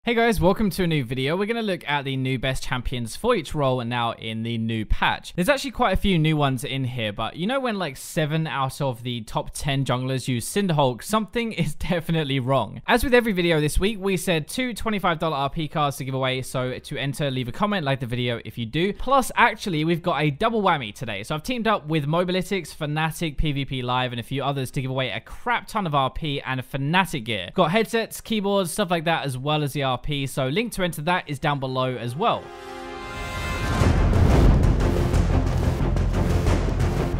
Hey guys, welcome to a new video. We're going to look at the new best champions for each role now in the new patch. There's actually quite a few new ones in here, but you know when like 7 out of the top 10 junglers use Cinderhulk, something is definitely wrong. As with every video this week, we said 2 $25 RP cards to give away, so to enter, leave a comment, like the video if you do. Plus, actually, we've got a double whammy today. So I've teamed up with Mobalytics, Fnatic, PvP Live, and a few others to give away a crap ton of RP and Fnatic gear. Got headsets, keyboards, stuff like that, as well as the RP. So link to enter that is down below as well.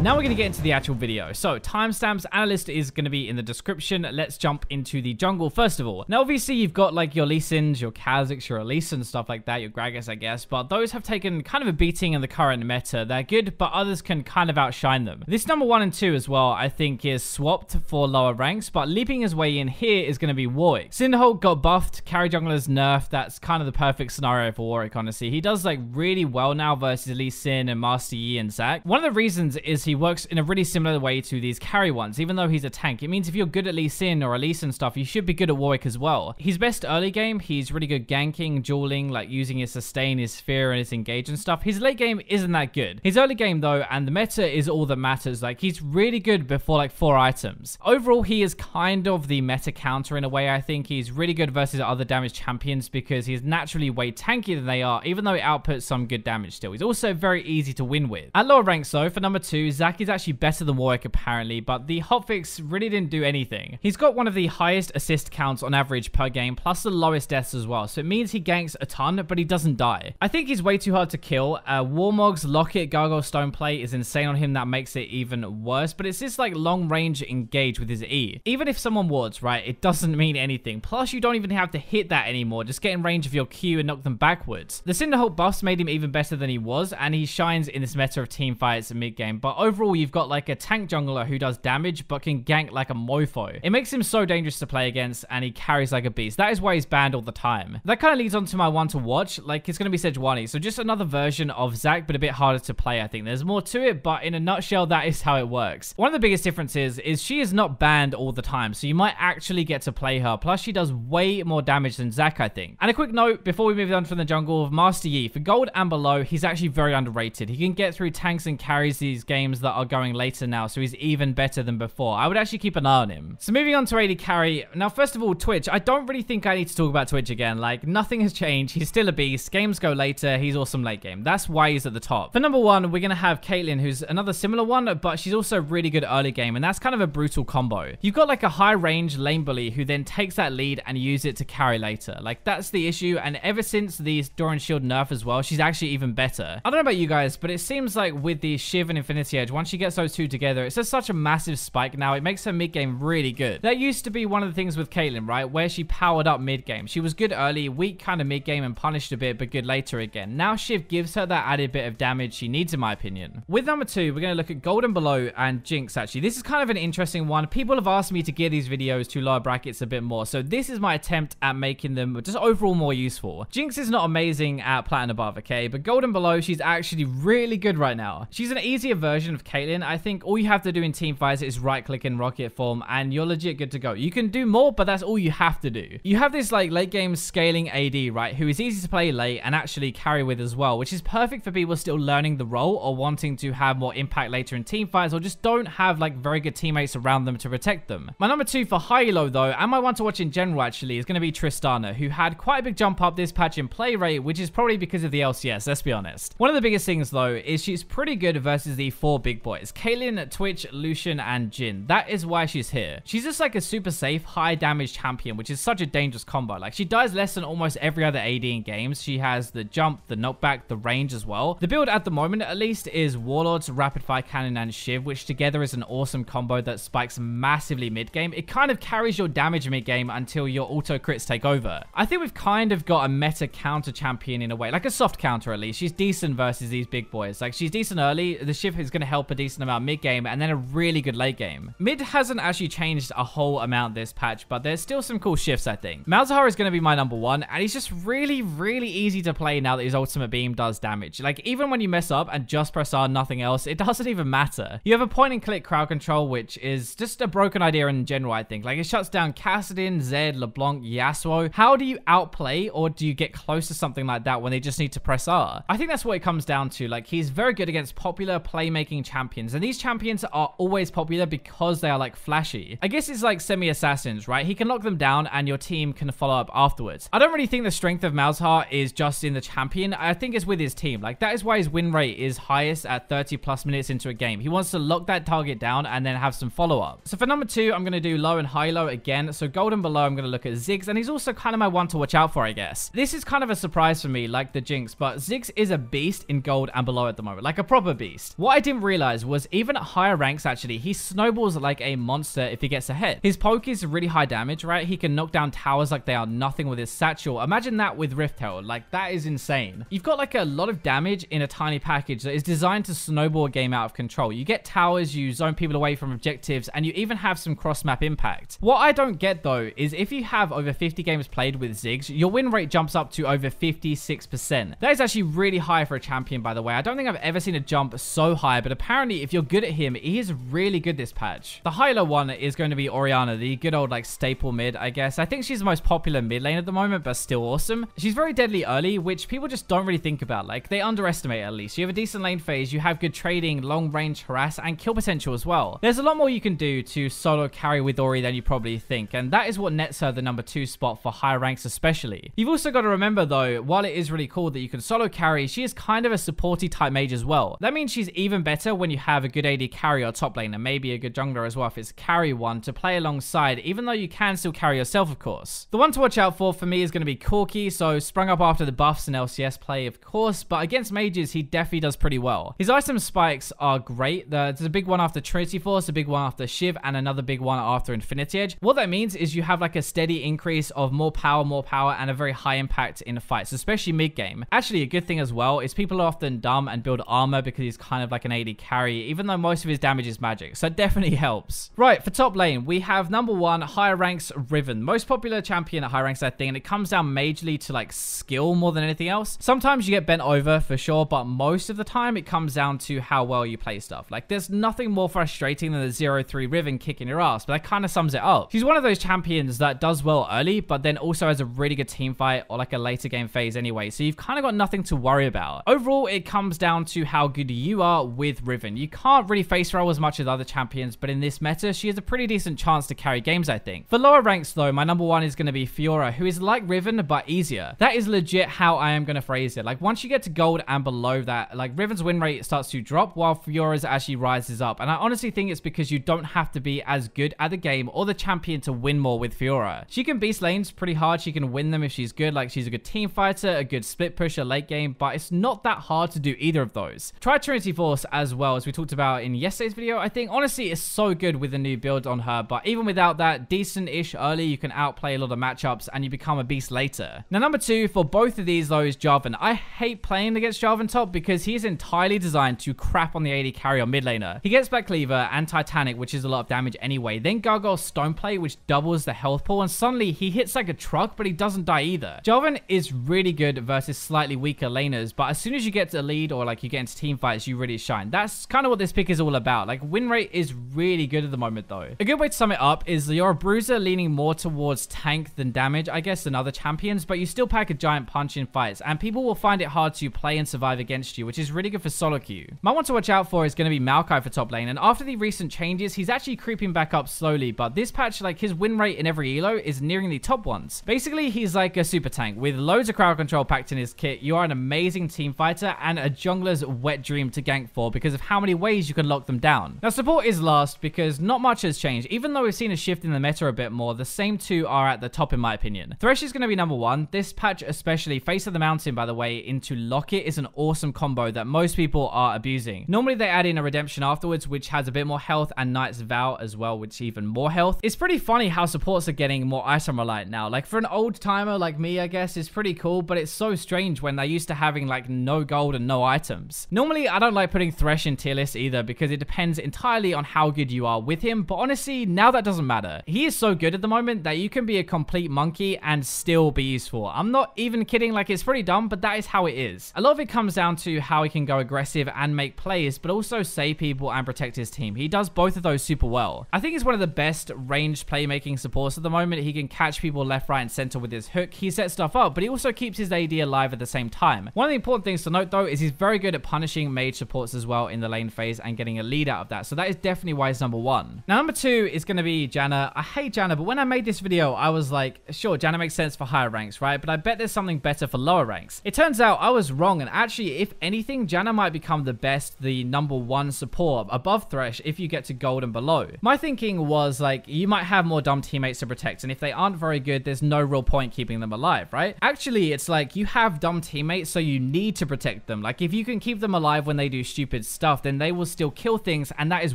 Now we're going to get into the actual video. So timestamps, analyst is going to be in the description. Let's jump into the jungle first of all. Now obviously you've got like your Lee Sins, your Kha'Zix, your Elise and stuff like that, your Gragas I guess, but those have taken kind of a beating in the current meta. They're good, but others can kind of outshine them. This number 1 and 2 as well I think is swapped for lower ranks, but leaping his way in here is going to be Warwick. Cinderhulk got buffed, carry junglers nerfed. That's kind of the perfect scenario for Warwick, honestly. He does like really well now versus Lee Sin and Master Yi and Zac. One of the reasons is he works in a really similar way to these carry ones. Even though he's a tank, it means if you're good at Lee Sin or Elise and stuff, you should be good at Warwick as well. His best early game, he's really good ganking, dueling, like using his sustain, his fear, and his engage and stuff. His late game isn't that good. His early game though, and the meta is all that matters. Like he's really good before like 4 items. Overall, he is kind of the meta counter in a way. I think he's really good versus other damage champions because he's naturally way tankier than they are, even though he outputs some good damage still. He's also very easy to win with. At lower ranks though, for number 2, Zac is actually better than Warwick apparently, but the hotfix really didn't do anything. He's got one of the highest assist counts on average per game, plus the lowest deaths as well, so it means he ganks a ton, but he doesn't die. I think he's way too hard to kill. Warmog's Locket Gargoyle Stone Play is insane on him. That makes it even worse, but it's just like long range engage with his E. Even if someone wards, right, it doesn't mean anything. Plus, you don't even have to hit that anymore. Just get in range of your Q and knock them backwards. The Cinderhulk buffs made him even better than he was, and he shines in this meta of team fights and mid game, but overall, you've got like a tank jungler who does damage but can gank like a mofo. It makes him so dangerous to play against, and he carries like a beast. That is why he's banned all the time. That kind of leads on to my one to watch. Like, it's going to be Sejuani, so just another version of Zac, but a bit harder to play. I think there's more to it, but in a nutshell, that is how it works. One of the biggest differences is she is not banned all the time, so you might actually get to play her. Plus, she does way more damage than Zac, I think. And a quick note before we move on from the jungle of Master Yi. For gold and below, he's actually very underrated. He can get through tanks and carries these games that are going later now, so he's even better than before. I would actually keep an eye on him. So moving on to AD carry. Now, first of all, Twitch. I don't really think I need to talk about Twitch again. Like, nothing has changed. He's still a beast. Games go later. He's awesome late game. That's why he's at the top. For number 1, we're going to have Caitlyn, who's another similar one, but she's also really good early game, and that's kind of a brutal combo. You've got like a high range lane bully who then takes that lead and uses it to carry later. Like, that's the issue, and ever since the Doran Shield nerf as well, she's actually even better. I don't know about you guys, but it seems like with the Shiv and Infinity Edge, once she gets those two together, it's just such a massive spike now. It makes her mid-game really good. That used to be one of the things with Caitlyn, right? Where she powered up mid-game. She was good early, weak kind of mid-game and punished a bit, but good later again. Now Shiv gives her that added bit of damage she needs, in my opinion. With number 2, we're going to look at gold and below and Jinx, actually. This is kind of an interesting one. People have asked me to gear these videos to lower brackets a bit more, so this is my attempt at making them just overall more useful. Jinx is not amazing at platinum above, okay? But gold and below, she's actually really good right now. She's an easier version of Caitlyn. I think all you have to do in team fights is right-click in rocket form, and you're legit good to go. You can do more, but that's all you have to do. You have this like late game scaling AD, right, who is easy to play late and actually carry with as well, which is perfect for people still learning the role or wanting to have more impact later in team fights, or just don't have like very good teammates around them to protect them. My number 2 for high elo though, and my one to watch in general actually, is going to be Tristana, who had quite a big jump up this patch in play rate, which is probably because of the LCS, let's be honest. One of the biggest things though is she's pretty good versus the 4 big boys, Caitlyn, Twitch, Lucian, and Jhin. That is why she's here. She's just like a super safe, high damage champion, which is such a dangerous combo. Like, she dies less than almost every other AD in games. She has the jump, the knockback, the range as well. The build at the moment, at least, is Warlords, Rapid Fire Cannon, and Shiv, which together is an awesome combo that spikes massively mid-game. It kind of carries your damage mid-game until your auto crits take over. I think we've kind of got a meta counter champion in a way, like a soft counter at least. She's decent versus these big boys. Like, she's decent early. The Shiv is going to help help a decent amount mid game, and then a really good late game. Mid hasn't actually changed a whole amount this patch, but there's still some cool shifts, I think. Malzahar is going to be my number one, and he's just really, really easy to play now that his ultimate beam does damage. Like, even when you mess up and just press R, nothing else, it doesn't even matter. You have a point and click crowd control, which is just a broken idea in general, I think. Like, it shuts down Kassadin, Zed, LeBlanc, Yasuo. How do you outplay, or do you get close to something like that when they just need to press R? I think that's what it comes down to. Like, he's very good against popular playmaking champions, and these champions are always popular because they are like flashy. I guess it's like semi-assassins, right? He can lock them down and your team can follow up afterwards. I don't really think the strength of Malzahar is just in the champion. I think it's with his team. Like, that is why his win rate is highest at 30 plus minutes into a game. He wants to lock that target down and then have some follow-up. So for number two, I'm going to do low and high low again. So gold and below, I'm going to look at Ziggs, and he's also kind of my one to watch out for, I guess. This is kind of a surprise for me, like the Jinx, but Ziggs is a beast in gold and below at the moment, like a proper beast. What I didn't realize was even at higher ranks, actually, he snowballs like a monster if he gets ahead. His poke is really high damage, right? He can knock down towers like they are nothing with his satchel. Imagine that with Rift Herald. Like, that is insane. You've got like a lot of damage in a tiny package that is designed to snowball a game out of control. You get towers, you zone people away from objectives, and you even have some cross-map impact. What I don't get though is if you have over 50 games played with Ziggs, your win rate jumps up to over 56%. That is actually really high for a champion, by the way. I don't think I've ever seen a jump so high, but apparently if you're good at him, he is really good this patch. The high-low one is going to be Orianna, the good old like staple mid, I guess. I think she's the most popular mid lane at the moment, but still awesome. She's very deadly early, which people just don't really think about. Like, they underestimate it at least. You have a decent lane phase, you have good trading, long range harass, and kill potential as well. There's a lot more you can do to solo carry with Ori than you probably think, and that is what nets her the number 2 spot for higher ranks especially. You've also got to remember though, while it is really cool that you can solo carry, she is kind of a supporty type mage as well. That means she's even better when you have a good AD carry or top lane, and maybe a good jungler as well if it's carry one to play alongside, even though you can still carry yourself, of course. The one to watch out for me is going to be Corki, so sprung up after the buffs and LCS play, of course, but against mages, he definitely does pretty well. His item spikes are great. There's a big one after Trinity Force, a big one after Shiv, and another big one after Infinity Edge. What that means is you have like a steady increase of more power, and a very high impact in fights, especially mid-game. Actually, a good thing as well is people are often dumb and build armor because he's kind of like an AD carry, even though most of his damage is magic, so it definitely helps. Right, for top lane, we have number 1, higher ranks Riven. Most popular champion at high ranks, I think, and it comes down majorly to like skill more than anything else. Sometimes you get bent over for sure, but most of the time it comes down to how well you play stuff. Like, there's nothing more frustrating than the 0-3 Riven kicking your ass, but that kind of sums it up. She's one of those champions that does well early, but then also has a really good team fight or like a later game phase anyway, so you've kind of got nothing to worry about. Overall, it comes down to how good you are with Riven. You can't really face roll as much as other champions, but in this meta, she has a pretty decent chance to carry games, I think. For lower ranks though, my number 1 is going to be Fiora, who is like Riven, but easier. That is legit how I am going to phrase it. Like, once you get to gold and below that, like, Riven's win rate starts to drop while Fiora's actually rises up. And I honestly think it's because you don't have to be as good at the game or the champion to win more with Fiora. She can beast lanes pretty hard. She can win them if she's good. Like, she's a good team fighter, a good split pusher late game, but it's not that hard to do either of those. Try Trinity Force as well, as we talked about in yesterday's video. I think honestly it's so good with the new build on her, but even without that, decent-ish early, you can outplay a lot of matchups and you become a beast later. Now, number 2 for both of these though is Jarvan. I hate playing against Jarvan top because he is entirely designed to crap on the AD carry or mid laner. He gets Black Cleaver and Titanic, which is a lot of damage anyway, then Gargoyle Stoneplate, which doubles the health pool, and suddenly he hits like a truck, but he doesn't die either. Jarvan is really good versus slightly weaker laners, but as soon as you get to the lead or like you get into team fights, you really shine. That's kind of what this pick is all about. Like, win rate is really good at the moment though. A good way to sum it up is you're a bruiser leaning more towards tank than damage, I guess, than other champions, but you still pack a giant punch in fights, and people will find it hard to play and survive against you, which is really good for solo queue. My one to watch out for is going to be Maokai for top lane, and after the recent changes, he's actually creeping back up slowly, but this patch, like, his win rate in every elo is nearing the top ones. Basically, he's like a super tank with loads of crowd control packed in his kit. You are an amazing team fighter and a jungler's wet dream to gank for because of how many ways you can lock them down. Now, support is last because not much has changed. Even though we've seen a shift in the meta a bit more, the same two are at the top in my opinion. Thresh is going to be number 1. This patch especially, Face of the Mountain, by the way, into Locket is an awesome combo that most people are abusing. Normally they add in a redemption afterwards, which has a bit more health, and Knight's Vow as well, which even more health. It's pretty funny how supports are getting more item reliant now. Like, for an old timer like me, I guess, it's pretty cool, but it's so strange when they're used to having like no gold and no items. Normally I don't like putting Thresh Thresh in tier list either because it depends entirely on how good you are with him, but honestly, now that doesn't matter. He is so good at the moment that you can be a complete monkey and still be useful. I'm not even kidding, like it's pretty dumb, but that is how it is. A lot of it comes down to how he can go aggressive and make plays, but also save people and protect his team. He does both of those super well. I think he's one of the best ranged playmaking supports at the moment. He can catch people left, right, and center with his hook. He sets stuff up, but he also keeps his AD alive at the same time. One of the important things to note though is he's very good at punishing mage supports as well in the lane phase and getting a lead out of that. So that is definitely why he's number one. Now number two is going to be Janna. I hate Janna, but when I made this video, I was like, sure, Janna makes sense for higher ranks, right? But I bet there's something better for lower ranks. It turns out I was wrong, and actually, if anything, Janna might become the best, the number one support above Thresh if you get to gold and below. My thinking was like, you might have more dumb teammates to protect, and if they aren't very good, there's no real point keeping them alive, right? Actually, it's like you have dumb teammates, so you need to protect them. Like if you can keep them alive when they do stupid stuff, then they will still kill things, and that is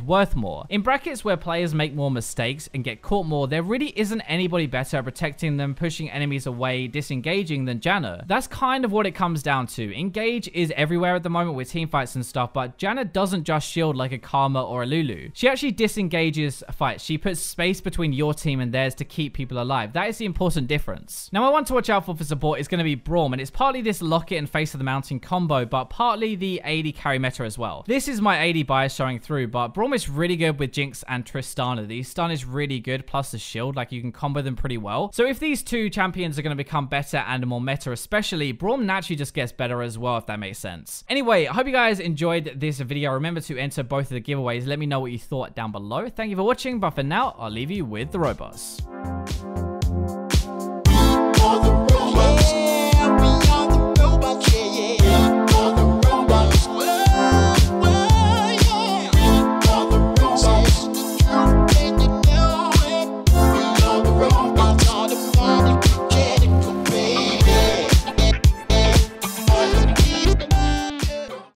worth more. In brackets where players make more mistakes and get caught more, there really isn't anybody better at protecting them, pushing enemies away, disengaging than Janna. That's kind of what it comes down to. Engage is everywhere at the moment with teamfights and stuff, but Janna doesn't just shield like a Karma or a Lulu. She actually disengages fights. She puts space between your team and theirs to keep people alive. That is the important difference. Now, I want to watch out for support is going to be Braum, and it's partly this Locket and Face of the Mountain combo, but partly the AD carry meta as well. This is my AD bias showing through, but Braum is really good with Jinx and Tristana. The stun is really good, plus the shield, like you can combo them pretty well. So if these two champions are going to become better and more meta especially, Braum naturally just gets better as well, if that makes sense. Anyway, I hope you guys enjoyed this video. Remember to enter both of the giveaways. Let me know what you thought down below. Thank you for watching, but for now, I'll leave you with the robots.